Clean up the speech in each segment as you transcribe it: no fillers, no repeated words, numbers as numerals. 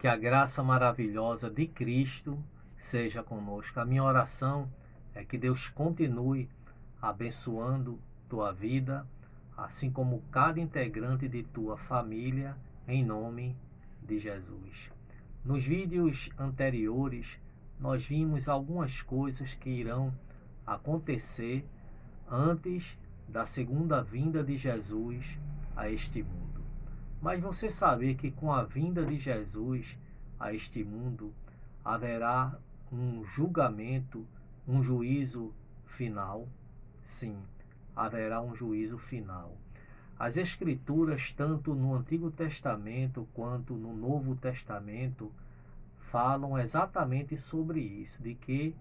Que a graça maravilhosa de Cristo seja conosco. A minha oração é que Deus continue abençoando tua vida, assim como cada integrante de tua família, em nome de Jesus. Nos vídeos anteriores, nós vimos algumas coisas que irão acontecer antes da segunda vinda de Jesus a este mundo. Mas você sabe que com a vinda de Jesus a este mundo haverá um julgamento, um juízo final? Sim, haverá um juízo final. As Escrituras, tanto no Antigo Testamento quanto no Novo Testamento, falam exatamente sobre isso, de que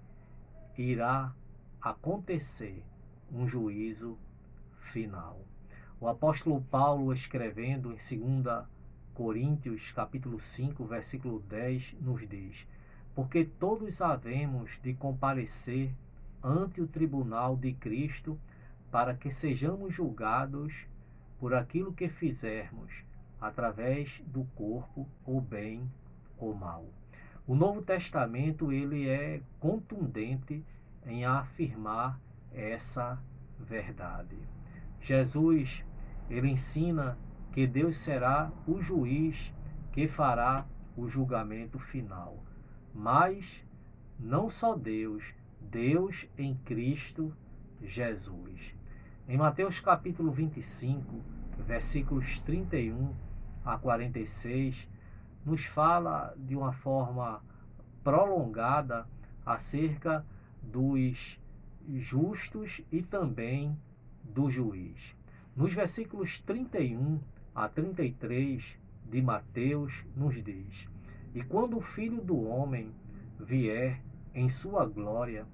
irá acontecer um juízo final. O apóstolo Paulo, escrevendo em 2 Coríntios, capítulo 5, versículo 10, nos diz: porque todos havemos de comparecer ante o tribunal de Cristo, para que sejamos julgados por aquilo que fizermos, através do corpo, ou bem ou mal. O Novo Testamento, ele é contundente em afirmar essa verdade. Jesus, ele ensina que Deus será o juiz que fará o julgamento final. Mas não só Deus, Deus em Cristo Jesus. Em Mateus capítulo 25, versículos 31 a 46, nos fala de uma forma prolongada acerca dos justos e também do juiz. Nos versículos 31 a 33 de Mateus, nos diz: e quando o Filho do Homem vier em sua glória,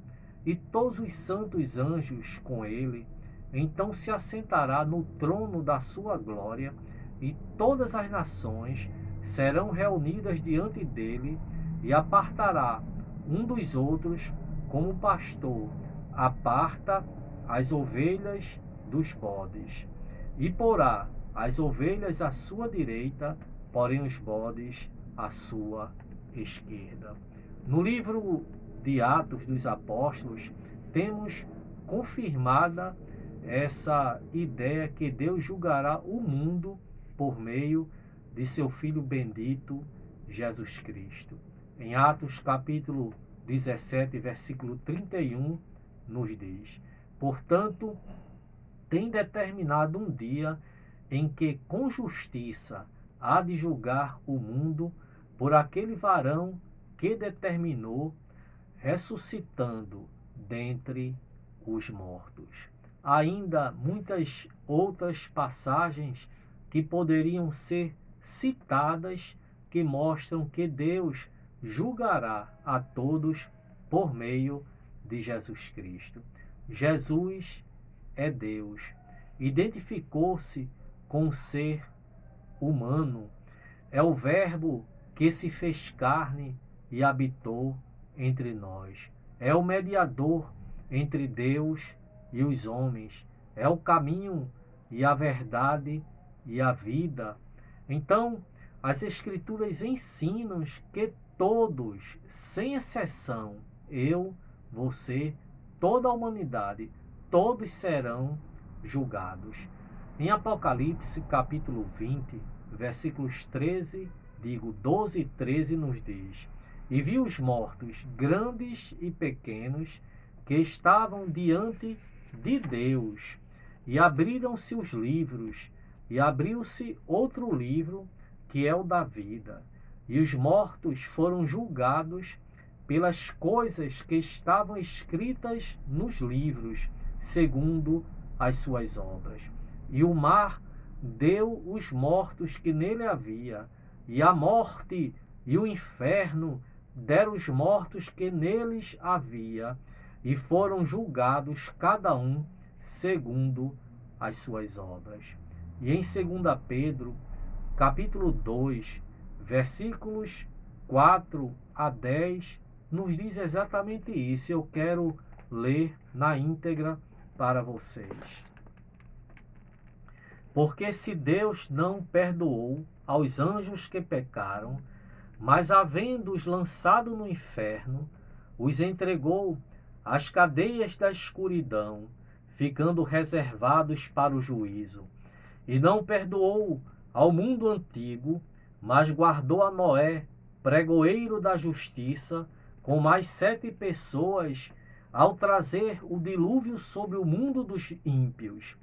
e todos os santos anjos com ele, então se assentará no trono da sua glória, e todas as nações serão reunidas diante dele, e apartará um dos outros, como o pastor aparta as ovelhas dos bodes, e porá as ovelhas à sua direita, porém os bodes à sua esquerda. No livro de Atos dos Apóstolos, temos confirmada essa ideia que Deus julgará o mundo por meio de seu Filho bendito, Jesus Cristo. Em Atos capítulo 17, versículo 31, nos diz: portanto, tem determinado um dia em que com justiça há de julgar o mundo por aquele varão que determinou, ressuscitando dentre os mortos. Há ainda muitas outras passagens que poderiam ser citadas, que mostram que Deus julgará a todos por meio de Jesus Cristo. Jesus é Deus, identificou-se com o ser humano, é o Verbo que se fez carne e habitou entre nós. É o mediador entre Deus e os homens. É o caminho e a verdade e a vida. Então, as Escrituras ensinam que todos, sem exceção, eu, você, toda a humanidade, todos serão julgados. Em Apocalipse, capítulo 20, versículos 12 e 13, nos diz: e vi os mortos, grandes e pequenos, que estavam diante de Deus, e abriram-se os livros, e abriu-se outro livro, que é o da vida. E os mortos foram julgados pelas coisas que estavam escritas nos livros, segundo as suas obras. E o mar deu os mortos que nele havia, e a morte e o inferno deram os mortos que neles havia, e foram julgados cada um segundo as suas obras. E em 2 Pedro, capítulo 2, versículos 4 a 10, nos diz exatamente isso. Eu quero ler na íntegra para vocês. Porque se Deus não perdoou aos anjos que pecaram, Mas havendo-os lançado no inferno, os entregou às cadeias da escuridão, ficando reservados para o juízo. E não perdoou ao mundo antigo, mas guardou a Noé, pregoeiro da justiça, com mais 7 pessoas, ao trazer o dilúvio sobre o mundo dos ímpios,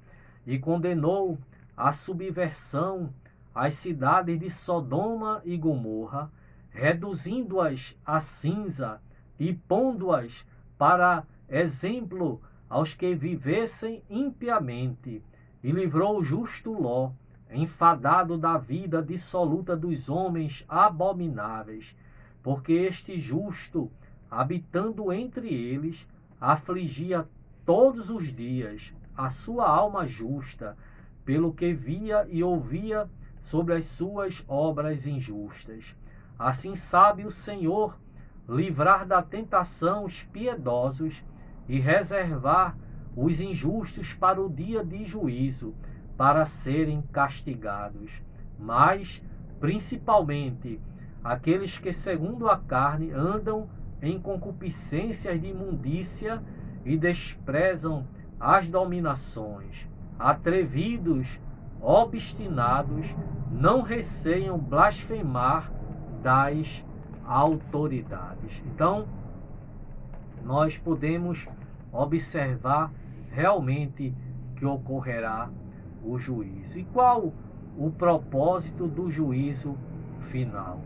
e condenou a subversão às cidades de Sodoma e Gomorra, reduzindo-as a cinza e pondo-as para exemplo aos que vivessem impiamente, e livrou o justo Ló, enfadado da vida dissoluta dos homens abomináveis, porque este justo, habitando entre eles, afligia todos os dias a sua alma justa, pelo que via e ouvia sobre as suas obras injustas. Assim sabe o Senhor livrar da tentação os piedosos e reservar os injustos para o dia de juízo, para serem castigados. Mas, principalmente, aqueles que, segundo a carne, andam em concupiscências de imundícia e desprezam as dominações. Atrevidos, obstinados, não receiam blasfemar das autoridades. Então, nós podemos observar realmente que ocorrerá o juízo. E qual o propósito do juízo final?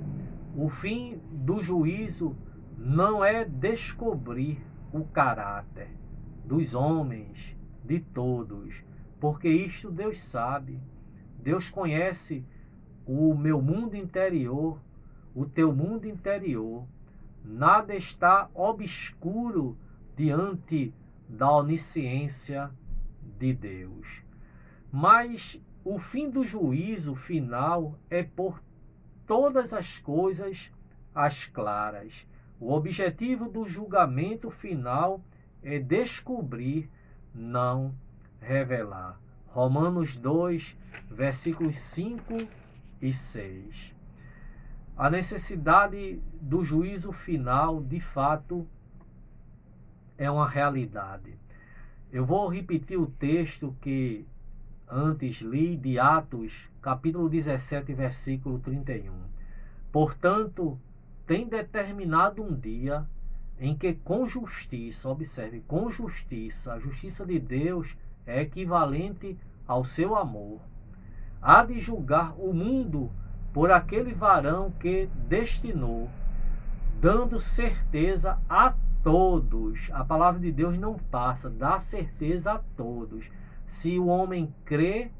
O fim do juízo não é descobrir o caráter dos homens, de todos, porque isto Deus sabe. Deus conhece o meu mundo interior, o teu mundo interior. Nada está obscuro diante da onisciência de Deus. Mas o fim do juízo final é por todas as coisas às claras. O objetivo do julgamento final é descobrir, não revelar. Romanos 2, versículos 5 e 6. A necessidade do juízo final, de fato, é uma realidade. Eu vou repetir o texto que antes li de Atos, capítulo 17, versículo 31. Portanto, tem determinado um dia em que com justiça, observe, com justiça, a justiça de Deus é equivalente ao seu amor, há de julgar o mundo por aquele varão que destinou, dando certeza a todos. A palavra de Deus não passa, dá certeza a todos. Se o homem crê,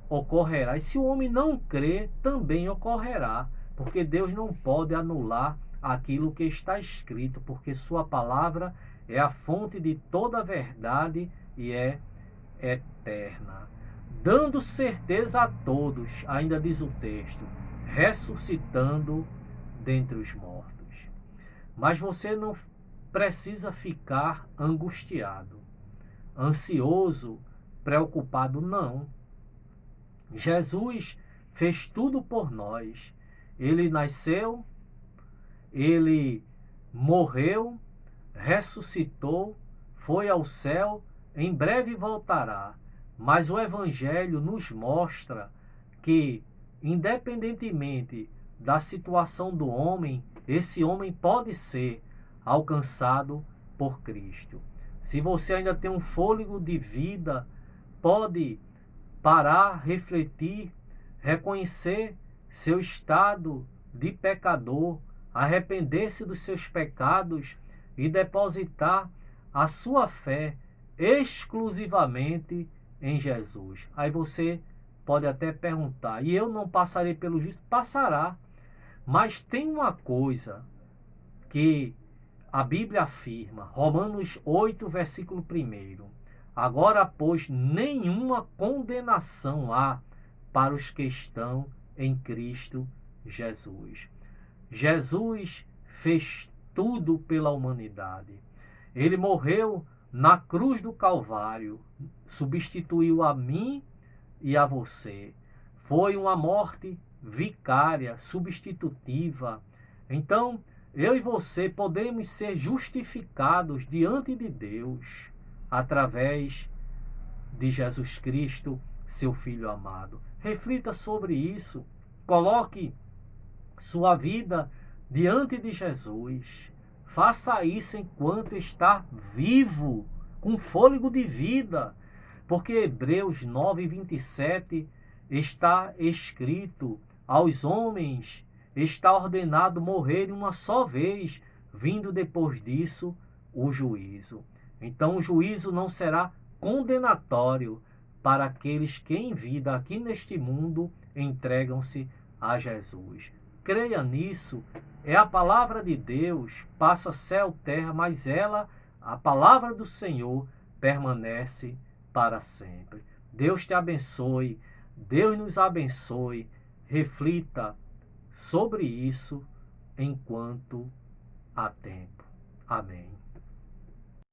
ocorrerá. E se o homem não crê, também ocorrerá. Porque Deus não pode anular aquilo que está escrito, porque sua palavra é a fonte de toda a verdade e é eterna. Dando certeza a todos, ainda diz o texto, ressuscitando dentre os mortos. Mas você não precisa ficar angustiado, ansioso, preocupado, não. Jesus fez tudo por nós. Ele nasceu, ele morreu, ressuscitou, foi ao céu, em breve voltará. Mas o Evangelho nos mostra que, independentemente da situação do homem, esse homem pode ser alcançado por Cristo. Se você ainda tem um fôlego de vida, pode parar, refletir, reconhecer seu estado de pecador, arrepender-se dos seus pecados e depositar a sua fé exclusivamente em Jesus. Aí você pode até perguntar, e eu não passarei pelo juízo? Passará. Mas tem uma coisa que a Bíblia afirma, Romanos 8, versículo 1. Agora, pois, nenhuma condenação há para os que estão em Cristo Jesus. Jesus fez tudo pela humanidade. Ele morreu na cruz do Calvário, substituiu a mim e a você. Foi uma morte vicária, substitutiva. Então, eu e você podemos ser justificados diante de Deus através de Jesus Cristo, seu Filho amado. Reflita sobre isso. Coloque sua vida diante de Jesus. Faça isso enquanto está vivo, com fôlego de vida. Porque Hebreus 9:27 está escrito: aos homens está ordenado morrer uma só vez, vindo depois disso o juízo. Então o juízo não será condenatório para aqueles que em vida aqui neste mundo entregam-se a Jesus. Creia nisso. É a palavra de Deus, passa céu, terra, mas ela, a palavra do Senhor, permanece para sempre. Deus te abençoe, Deus nos abençoe. Reflita sobre isso enquanto há tempo. Amém.